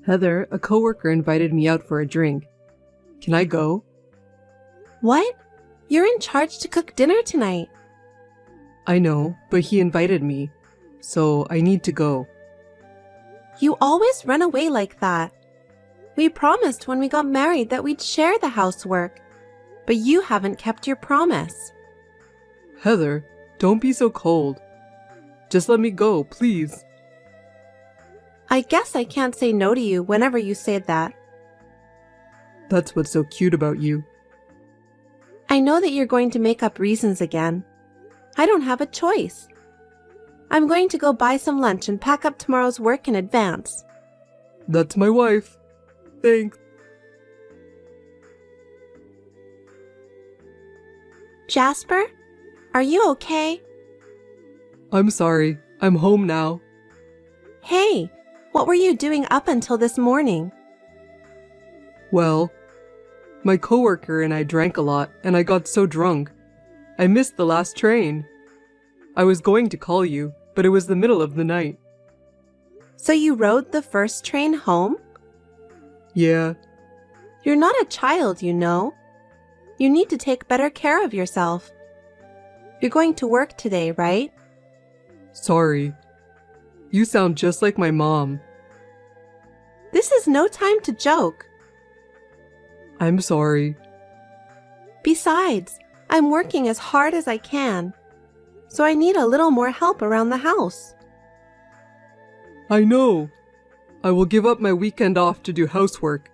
Heather, a coworker invited me out for a drink. Can I go? What? You're in charge to cook dinner tonight. I know, but he invited me, so I need to go. You always run away like that. We promised when we got married that we'd share the housework, but you haven't kept your promise. Heather, don't be so cold. Just let me go, please. I guess I can't say no to you whenever you say that. That's what's so cute about you. I know that you're going to make up reasons again. I don't have a choice. I'm going to go buy some lunch and pack up tomorrow's work in advance. That's my wife. Thanks. Jasper, are you okay? I'm sorry. I'm home now. Hey, what were you doing up until this morning? Well, my coworker and I drank a lot and I got so drunk. I missed the last train. I was going to call you, but it was the middle of the night. So you rode the first train home? Yeah, You're not a child, you know. You need to take better care of yourself. You're going to work today, right? sorry. You sound just like my mom. This is no time to joke. I'm sorry. Besides, I'm working as hard as I can, so I need a little more help around the house. I know. I will give up my weekend off to do housework.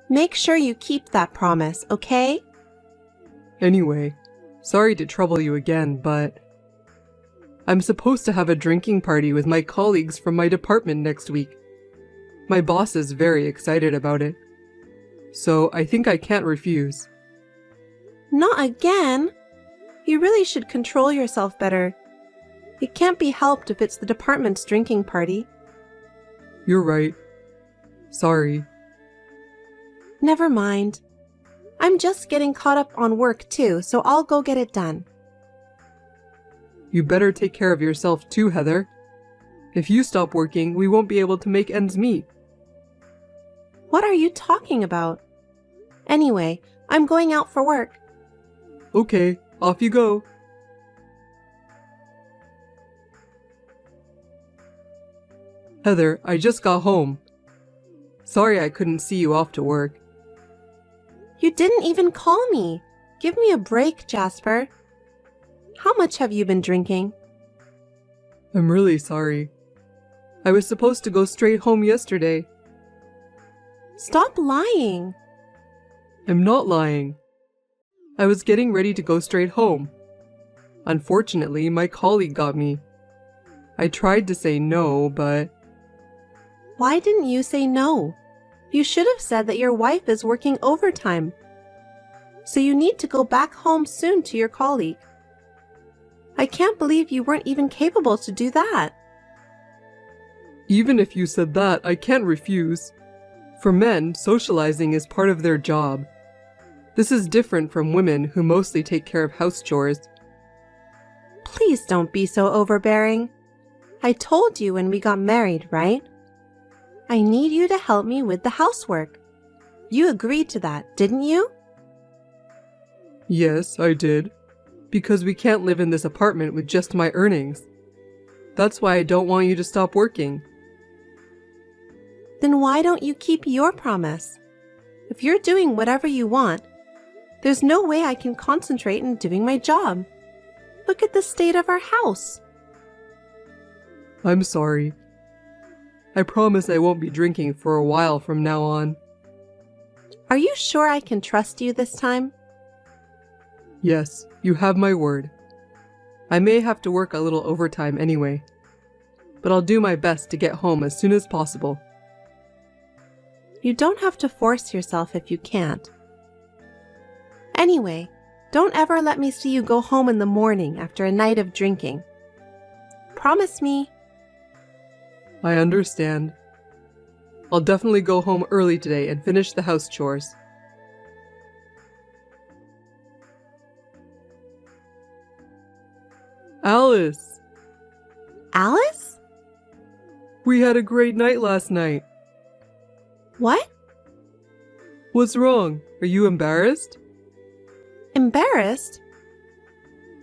Make sure you keep that promise, okay? Anyway, sorry to trouble you again, but I'm supposed to have a drinking party with my colleagues from my department next week. My boss is very excited about it, so I think I can't refuse. Not again. You really should control yourself better. It can't be helped if it's the department's drinking party. You're right. Sorry. Never mind. I'm just getting caught up on work too, so I'll go get it done. You better take care of yourself too, Heather. If you stop working, we won't be able to make ends meet. What are you talking about? Anyway, I'm going out for work. Okay, off you go. Heather, I just got home. Sorry I couldn't see you off to work. You didn't even call me. Give me a break, Jasper. How much have you been drinking? I'm really sorry. I was supposed to go straight home yesterday. Stop lying. I'm not lying. I was getting ready to go straight home. Unfortunately, my colleague got me. I tried to say no, but Why didn't you say no? You should have said that your wife is working overtime. So you need to go back home soon to your colleague. I can't believe you weren't even capable to do that. even if you said that, I can't refuse. For men, socializing is part of their job. This is different from women who mostly take care of house chores. Please don't be so overbearing. I told you when we got married, right? I need you to help me with the housework. You agreed to that, didn't you? Yes, I did. Because we can't live in this apartment with just my earnings. That's why I don't want you to stop working. Then why don't you keep your promise? If you're doing whatever you want, there's no way I can concentrate in doing my job. Look at the state of our house. I'm sorry. I promise I won't be drinking for a while from now on. Are you sure I can trust you this time? Yes, you have my word. I may have to work a little overtime anyway, but I'll do my best to get home as soon as possible. You don't have to force yourself if you can't. Anyway, don't ever let me see you go home in the morning after a night of drinking. Promise me. I understand. I'll definitely go home early today and finish the house chores. Alice! Alice? We had a great night last night. What? What's wrong? Are you embarrassed? Embarrassed?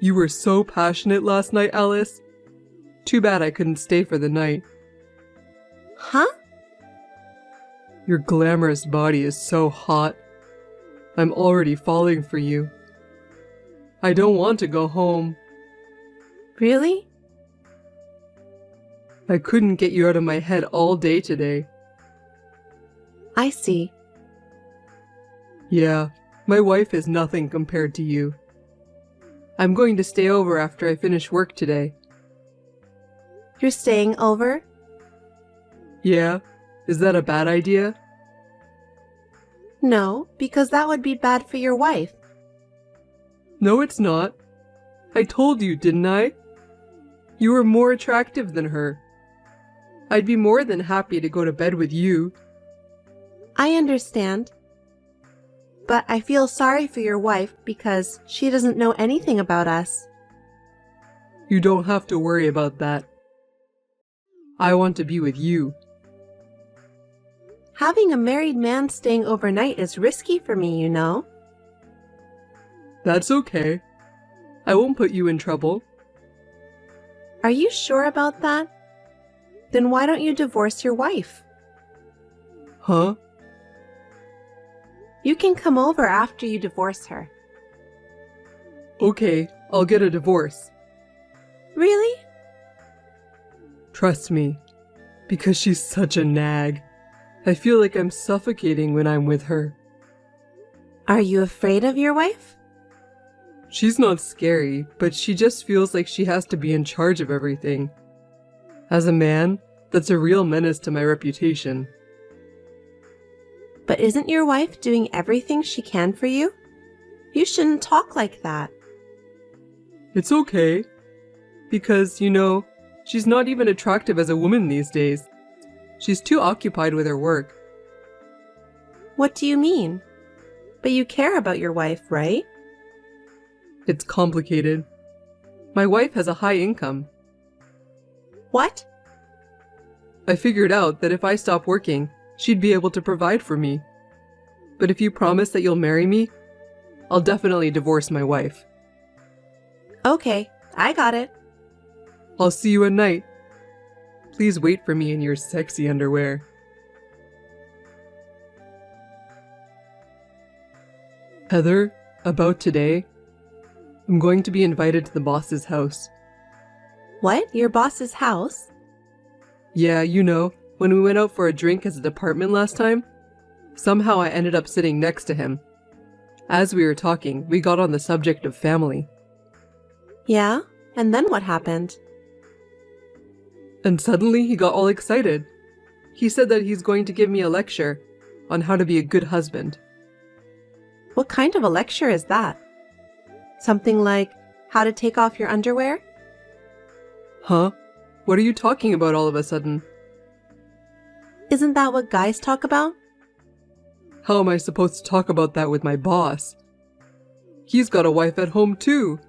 You were so passionate last night, Alice. Too bad I couldn't stay for the night. Huh? Your glamorous body is so hot. I'm already falling for you. I don't want to go home. Really? I couldn't get you out of my head all day today. I see. Yeah, my wife is nothing compared to you. I'm going to stay over after I finish work today. You're staying over? Yeah? Is that a bad idea? No, because that would be bad for your wife. No, it's not. I told you, didn't I? You were more attractive than her. I'd be more than happy to go to bed with you. I understand. But I feel sorry for your wife because she doesn't know anything about us. You don't have to worry about that. I want to be with you. Having a married man staying overnight is risky for me, you know. That's okay. I won't put you in trouble. Are you sure about that? Then why don't you divorce your wife? Huh? You can come over after you divorce her. Okay, I'll get a divorce. Really? Trust me, because she's such a nag. I feel like I'm suffocating when I'm with her. Are you afraid of your wife? She's not scary, but she just feels like she has to be in charge of everything. As a man, that's a real menace to my reputation. But isn't your wife doing everything she can for you? You shouldn't talk like that. It's okay. Because, you know, she's not even attractive as a woman these days. She's too occupied with her work. What do you mean? But you care about your wife, right? It's complicated. My wife has a high income. What? I figured out that if I stop working, she'd be able to provide for me. But if you promise that you'll marry me, I'll definitely divorce my wife. Okay, I got it. I'll see you at night. Please wait for me in your sexy underwear. Heather, about today, I'm going to be invited to the boss's house. What? Your boss's house? Yeah, you know, when we went out for a drink as a department last time, somehow I ended up sitting next to him. As we were talking, we got on the subject of family. Yeah? And then what happened? And suddenly he got all excited. He said that he's going to give me a lecture on how to be a good husband. What kind of a lecture is that? Something like how to take off your underwear? Huh? What are you talking about all of a sudden? Isn't that what guys talk about? How am I supposed to talk about that with my boss? He's got a wife at home too.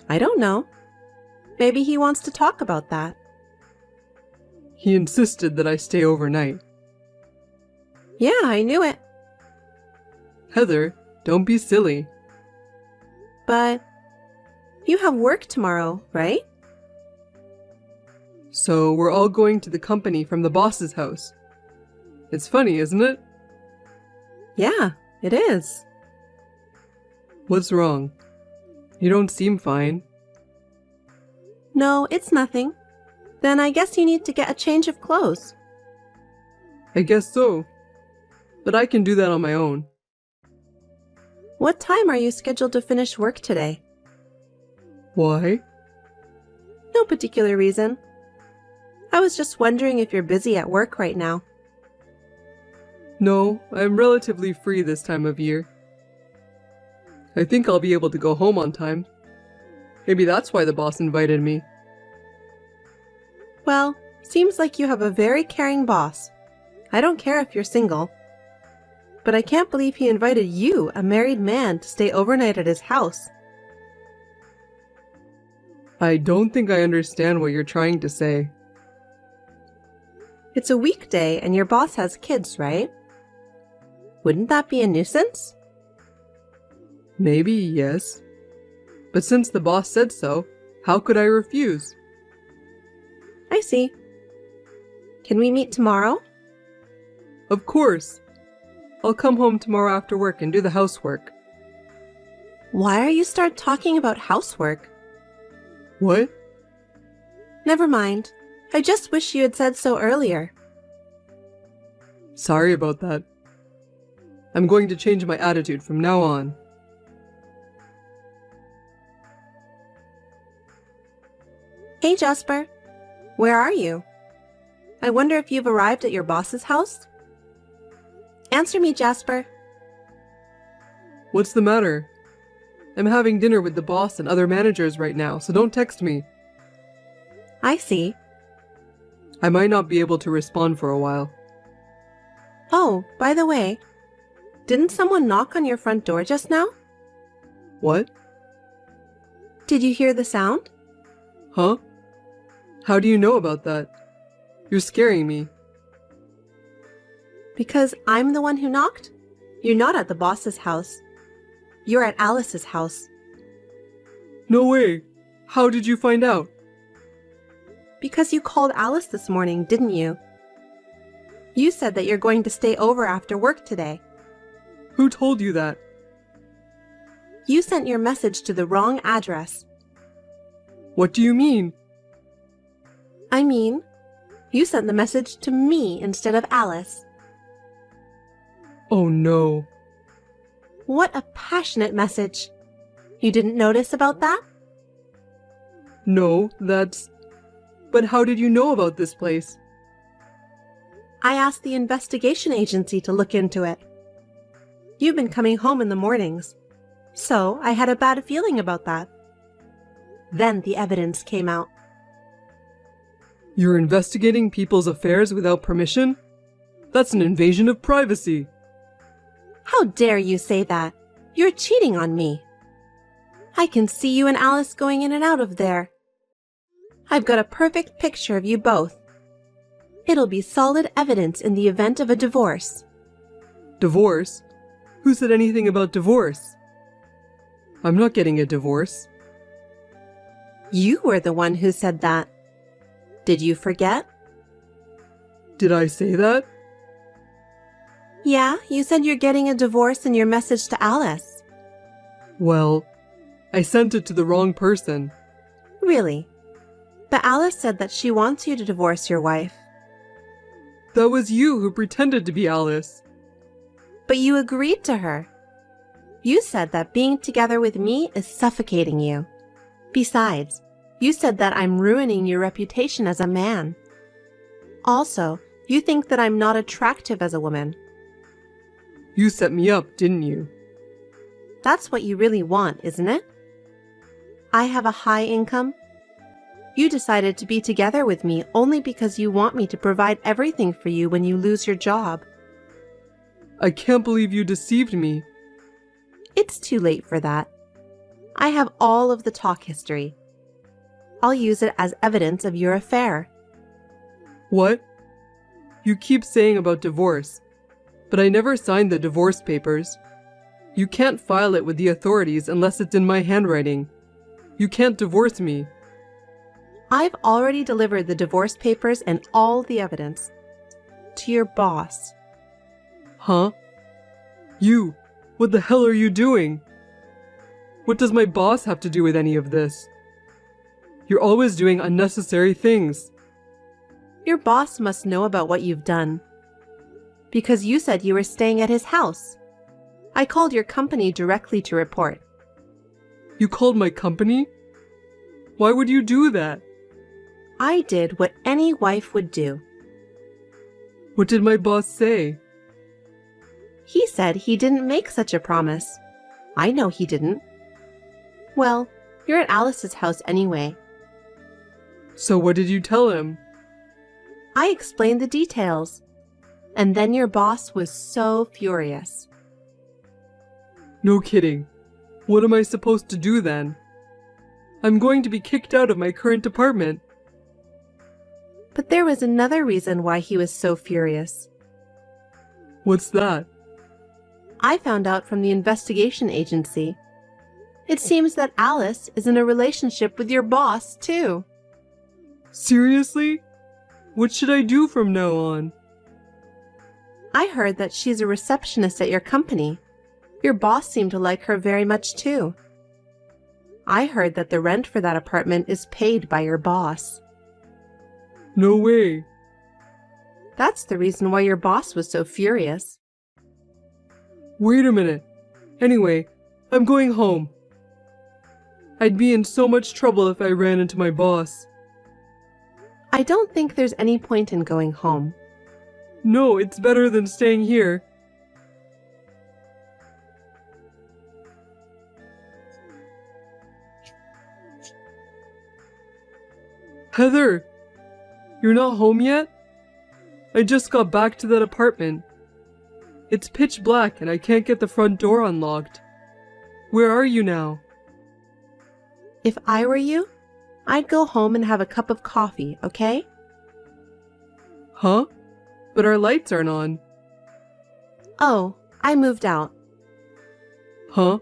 I don't know. Maybe he wants to talk about that. He insisted that I stay overnight. Yeah, I knew it. Heather, don't be silly. But you have work tomorrow, right? So we're all going to the company from the boss's house. It's funny, isn't it? Yeah, it is. What's wrong? You don't seem fine. No, it's nothing. Then I guess you need to get a change of clothes. I guess so. But I can do that on my own. What time are you scheduled to finish work today? Why? No particular reason. I was just wondering if you're busy at work right now. No, I'm relatively free this time of year. I think I'll be able to go home on time. Maybe that's why the boss invited me. Well, seems like you have a very caring boss. I don't care if you're single. But I can't believe he invited you, a married man, to stay overnight at his house. I don't think I understand what you're trying to say. It's a weekday and your boss has kids, right? Wouldn't that be a nuisance? Maybe, yes. But since the boss said so, how could I refuse? I see. Can we meet tomorrow? Of course. I'll come home tomorrow after work and do the housework. Why are you start talking about housework? What? Never mind. I just wish you had said so earlier. Sorry about that. I'm going to change my attitude from now on. Hey Jasper, where are you? I wonder if you've arrived at your boss's house? Answer me, Jasper. What's the matter? I'm having dinner with the boss and other managers right now, so don't text me. I see. I might not be able to respond for a while. Oh, by the way, didn't someone knock on your front door just now? What? Did you hear the sound? Huh? How do you know about that? You're scaring me. Because I'm the one who knocked? You're not at the boss's house. You're at Alice's house. No way! How did you find out? Because you called Alice this morning, didn't you? You said that you're going to stay over after work today. Who told you that? You sent your message to the wrong address. What do you mean? I mean, you sent the message to me instead of Alice. Oh no. What a passionate message. You didn't notice about that? No, that's... But how did you know about this place? I asked the investigation agency to look into it. You've been coming home in the mornings, so I had a bad feeling about that. Then the evidence came out. You're investigating people's affairs without permission? That's an invasion of privacy. How dare you say that? You're cheating on me. I can see you and Alice going in and out of there. I've got a perfect picture of you both. It'll be solid evidence in the event of a divorce. Divorce? Who said anything about divorce? I'm not getting a divorce. You were the one who said that. Did you forget? Did I say that? Yeah, you said you're getting a divorce in your message to Alice. Well, I sent it to the wrong person. Really? But Alice said that she wants you to divorce your wife. That was you who pretended to be Alice. But you agreed to her. You said that being together with me is suffocating you. Besides, you said that I'm ruining your reputation as a man. Also, you think that I'm not attractive as a woman. You set me up, didn't you? That's what you really want, isn't it? I have a high income. You decided to be together with me only because you want me to provide everything for you when you lose your job. I can't believe you deceived me. It's too late for that. I have all of the talk history. I'll use it as evidence of your affair. What? You keep saying about divorce, but I never signed the divorce papers. You can't file it with the authorities unless it's in my handwriting. You can't divorce me. I've already delivered the divorce papers and all the evidence to your boss. Huh? You, what the hell are you doing? What does my boss have to do with any of this? You're always doing unnecessary things. Your boss must know about what you've done. Because you said you were staying at his house. I called your company directly to report. You called my company? Why would you do that? I did what any wife would do. What did my boss say? He said he didn't make such a promise. I know he didn't. Well, you're at Alice's house anyway. So what did you tell him? I explained the details. And then your boss was so furious. No kidding. What am I supposed to do then? I'm going to be kicked out of my current department. But there was another reason why he was so furious. What's that? I found out from the investigation agency. It seems that Alice is in a relationship with your boss, too. Seriously? What should I do from now on? I heard that she's a receptionist at your company. Your boss seemed to like her very much, too. I heard that the rent for that apartment is paid by your boss. No way. That's the reason why your boss was so furious. Wait a minute. Anyway, I'm going home. I'd be in so much trouble if I ran into my boss. I don't think there's any point in going home. No, it's better than staying here. Heather! You're not home yet? I just got back to that apartment. It's pitch black and I can't get the front door unlocked. Where are you now? If I were you, I'd go home and have a cup of coffee, okay? Huh? But our lights aren't on. Oh, I moved out. Huh?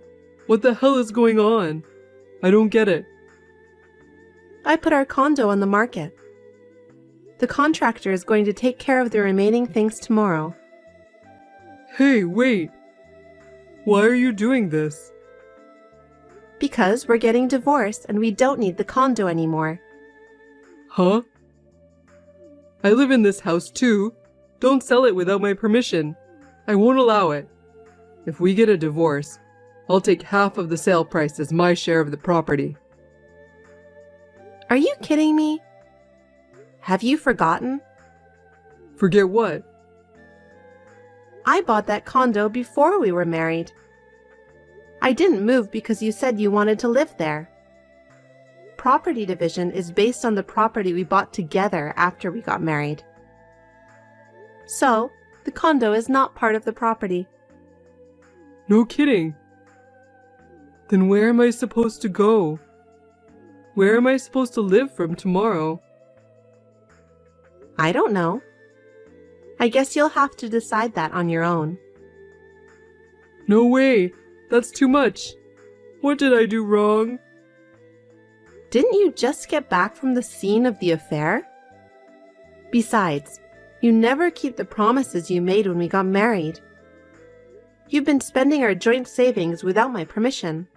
What the hell is going on? I don't get it. I put our condo on the market. The contractor is going to take care of the remaining things tomorrow. Hey, wait. Why are you doing this? Because we're getting divorced and we don't need the condo anymore. Huh? I live in this house too. Don't sell it without my permission. I won't allow it. If we get a divorce, I'll take half of the sale price as my share of the property. Are you kidding me? Have you forgotten? Forget what? I bought that condo before we were married. I didn't move because you said you wanted to live there. Property division is based on the property we bought together after we got married. So, the condo is not part of the property. No kidding. Then where am I supposed to go? Where am I supposed to live from tomorrow? I don't know. I guess you'll have to decide that on your own. No way. That's too much. What did I do wrong? Didn't you just get back from the scene of the affair? Besides, you never keep the promises you made when we got married. You've been spending our joint savings without my permission.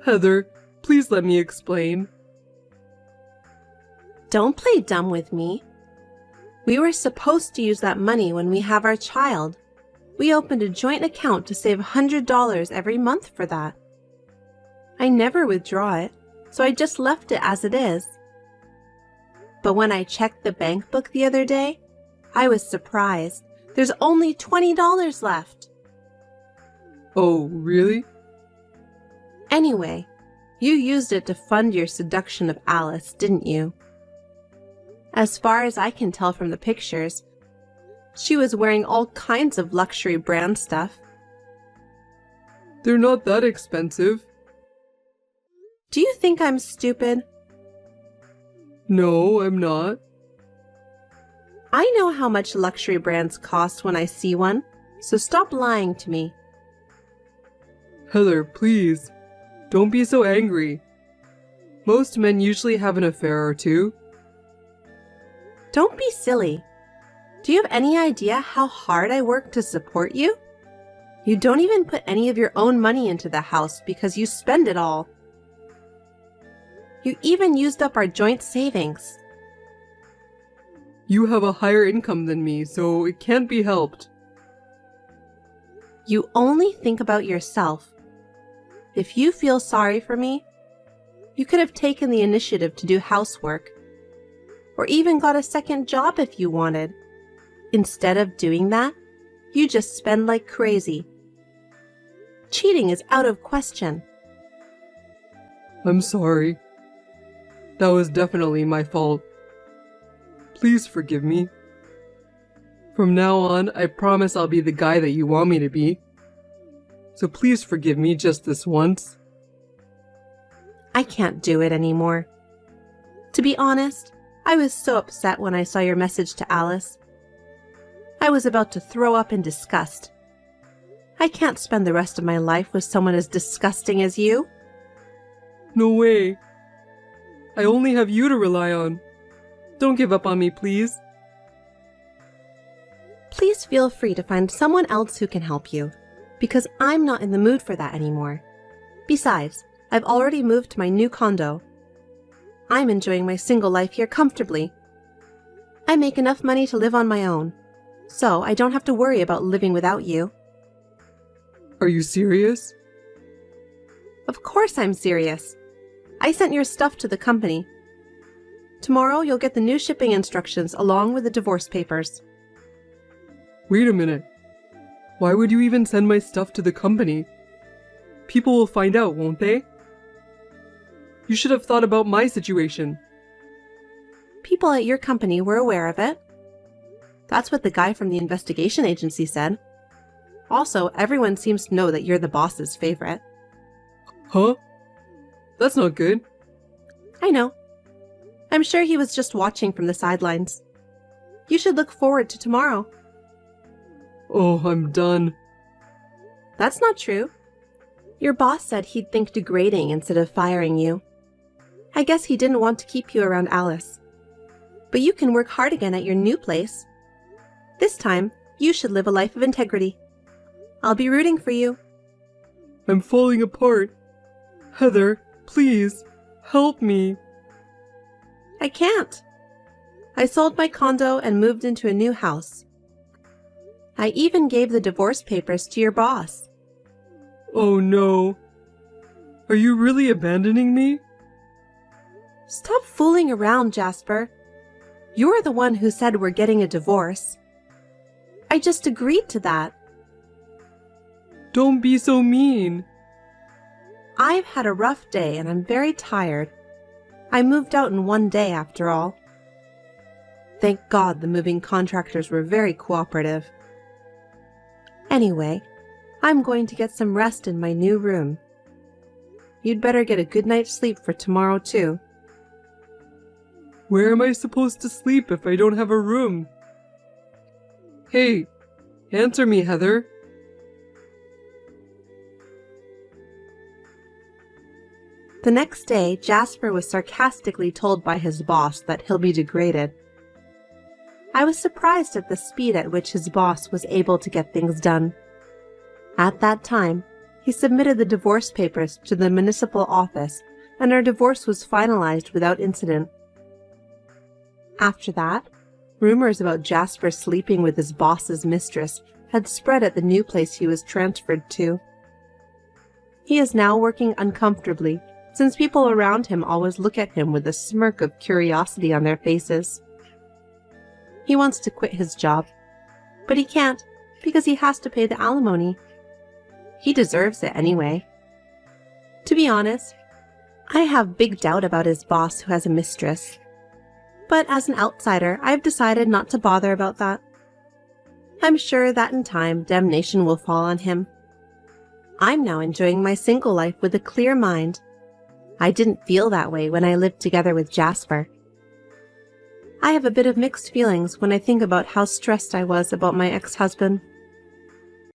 Heather, please let me explain. Don't play dumb with me. We were supposed to use that money when we have our child. We opened a joint account to save $100 every month for that. I never withdraw it, so I just left it as it is. But when I checked the bank book the other day, I was surprised. There's only $20 left. Oh, really? Anyway, you used it to fund your seduction of Alice, didn't you? As far as I can tell from the pictures, she was wearing all kinds of luxury brand stuff. They're not that expensive. Do you think I'm stupid? No, I'm not. I know how much luxury brands cost when I see one, so stop lying to me. Heather, please. Don't be so angry. Most men usually have an affair or two. Don't be silly. Do you have any idea how hard I work to support you? You don't even put any of your own money into the house because you spend it all. You even used up our joint savings. You have a higher income than me, so it can't be helped. You only think about yourself. If you feel sorry for me, you could have taken the initiative to do housework, or even got a second job if you wanted. Instead of doing that, you just spend like crazy. Cheating is out of question. I'm sorry. That was definitely my fault. Please forgive me. From now on, I promise I'll be the guy that you want me to be. So please forgive me just this once. I can't do it anymore. To be honest, I was so upset when I saw your message to Alice. I was about to throw up in disgust. I can't spend the rest of my life with someone as disgusting as you. No way. I only have you to rely on. Don't give up on me, please. Please feel free to find someone else who can help you, because I'm not in the mood for that anymore. Besides, I've already moved to my new condo. I'm enjoying my single life here comfortably. I make enough money to live on my own, so I don't have to worry about living without you. Are you serious? Of course I'm serious. I sent your stuff to the company. Tomorrow you'll get the new shipping instructions along with the divorce papers. Wait a minute. Why would you even send my stuff to the company? People will find out, won't they? You should have thought about my situation. People at your company were aware of it. That's what the guy from the investigation agency said. Also, everyone seems to know that you're the boss's favorite. Huh? That's not good. I know. I'm sure he was just watching from the sidelines. You should look forward to tomorrow. Oh, I'm done. That's not true. Your boss said he'd think degrading instead of firing you. I guess he didn't want to keep you around Alice. But you can work hard again at your new place. This time, you should live a life of integrity. I'll be rooting for you. I'm falling apart. Heather, please, help me. I can't. I sold my condo and moved into a new house. I even gave the divorce papers to your boss. Oh no. Are you really abandoning me? Stop fooling around, Jasper. You're the one who said we're getting a divorce. I just agreed to that. Don't be so mean. I've had a rough day and I'm very tired. I moved out in one day after all. Thank God the moving contractors were very cooperative. Anyway, I'm going to get some rest in my new room. You'd better get a good night's sleep for tomorrow too. Where am I supposed to sleep if I don't have a room? Hey, answer me, Heather. The next day, Jasper was sarcastically told by his boss that he'll be degraded. I was surprised at the speed at which his boss was able to get things done. At that time, he submitted the divorce papers to the municipal office, and our divorce was finalized without incident. After that, rumors about Jasper sleeping with his boss's mistress had spread at the new place he was transferred to. He is now working uncomfortably, since people around him always look at him with a smirk of curiosity on their faces. He wants to quit his job, but he can't because he has to pay the alimony. He deserves it anyway. To be honest, I have big doubt about his boss who has a mistress. But as an outsider, I've decided not to bother about that. I'm sure that in time, damnation will fall on him. I'm now enjoying my single life with a clear mind. I didn't feel that way when I lived together with Jasper. I have a bit of mixed feelings when I think about how stressed I was about my ex-husband.